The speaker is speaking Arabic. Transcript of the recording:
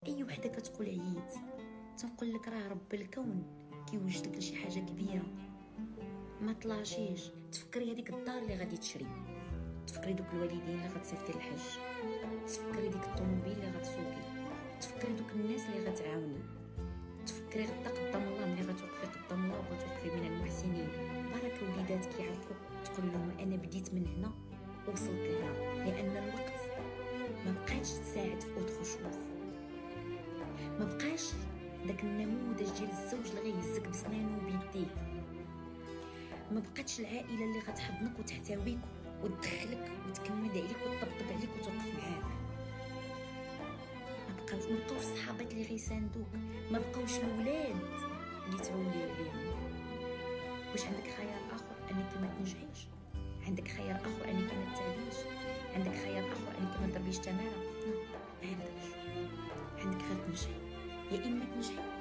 اي وحده كتقول عييت تنقول لك راه رب الكون كيوجد لك شي حاجه كبيره. ما طلاشيش تفكري هذيك الدار اللي غادي تشري، تفكري دوك الوالدين اللي غتصيفطي للحج، تفكري ديك الطوموبيل اللي غتسوقي، تفكري دوك الناس اللي غتعاوني، تفكري غدا قدام الله ملي غتوقفي قدام الله وغتوقفي من المحسنين. بركه وليدات كيعرفوك تقول لهم انا بديت من هنا وصلت لهنا، لان الوقت ما بقاش تساعد في اوتر شوز. ما بقاش داك النموذج ديال الزوج اللي غيهزك بسنانو وبيديه، ما بقاتش العائله اللي غتحضنك وتحتويك وتدخلك وتكمد عليك وتطبطب عليك وتوقف معاك. ما بقاوش الصحابات اللي غيساندوك، ما بقاوش الاولاد اللي تعولي عليهم. واش عندك خيار اخر انك ما تنجحيش؟ عندك خيار اخر انك ما تعديش؟ عندك خيار اخر انك ما تضربيش تماره؟ ما عندكش. عندك غير تنجحي، يا اما تنجحي